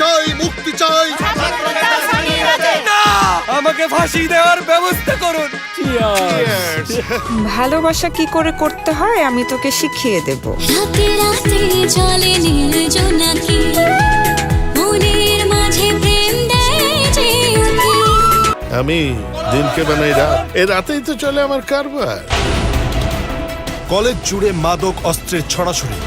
চাই, মুক্তি চাই। না, আমাকে ফাঁসি দেওয়ার ব্যবস্থা করুন। ভালোবাসা কি করে করতে হয় আমি তোকে শিখিয়ে দেব। রাতে রাতে চলে নীল জোনাকি, মনের মাঝে প্রেম দেয় যে উকি। আমি দিনকে বানাই রাত, এ রাতেই তো চলে আমার কারবার। কলেজ জুড়ে মাদক অস্ত্রের ছড়াছড়ি।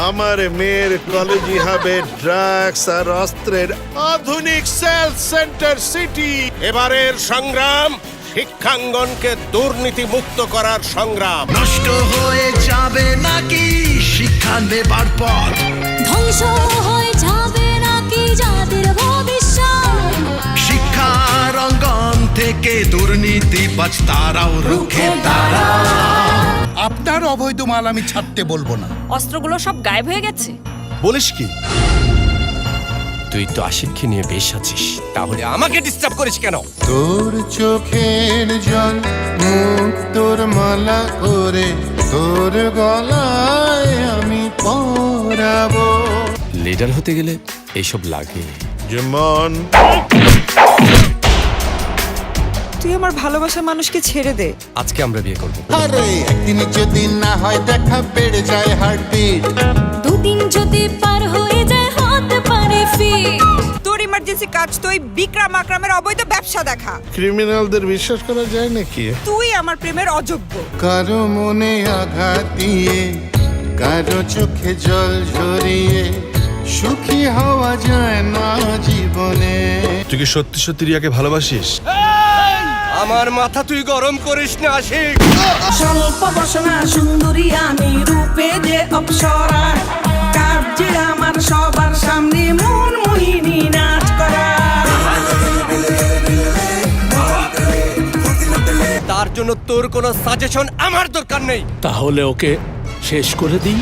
আমার মেয়ের কলেজই হবে ড্রাগস আর অস্ত্রের আধুনিক সেলস সেন্টার সিটি। এবারের সংগ্রাম শিক্ষাঙ্গনকে দুর্নীতি মুক্ত করার সংগ্রাম। নষ্ট হয়ে যাবে নাকি শিক্ষা নেবার পথ? ধ্বংস হয়ে যাবে নাকি যাদের ভবিষ্যৎ? শিক্ষার অঙ্গন থেকে দুর্নীতিবাজ তারাও রুখে দাঁড়া। আপনার অবৈধ মাল আমি ছাড়তে বলবো না। অস্ত্রগুলো সব গায়েব হয়ে গেছে। বলিস কি? তুই তো আশিককে নিয়ে বেশ আছিস, তাহলে আমাকে ডিস্টার্ব করিস কেন? তোর চোখের জল মুখ তোর মালা করে তোর গলায় আমি পরাবো। লিডার হতে গেলে এইসব লাগে। যেমন তুই আমার ভালোবাসার মানুষকে ছেড়ে দে। আজকে আমরা বিয়ে করব। আরে একদিন যদি না হয় দেখা বেড়ে যায় হার্টবিট। দুদিন যদি পার হয়ে যায় হতে পারে ফিট। তোর ইমার্জেন্সি কাজ তো ওই বিক্রম আকরামের অবৈধ ব্যবসা দেখা। ক্রিমিনালদের বিশ্বাস করা যায় নাকি? তুই আমার প্রেমের অযোগ্য। কারো মনে আঘাত দিয়ে কারো চোখে জল ঝরিয়ে সুখী হওয়া যায় না জীবনে। তুই কি সত্যি সত্যি রিয়াকে ভালোবাসিস? আমার মাথা তুই গরম করিস না আশিক। স্বল্প বসনা সুন্দরী আমি, রূপে যে অপসরা, কার্যে আমার সবার সামনে মন মোহিনী নাচ করা। তার জন্য তোর কোনো সাজেশন আমার দরকার নেই। তাহলে ওকে শেষ করে দিই।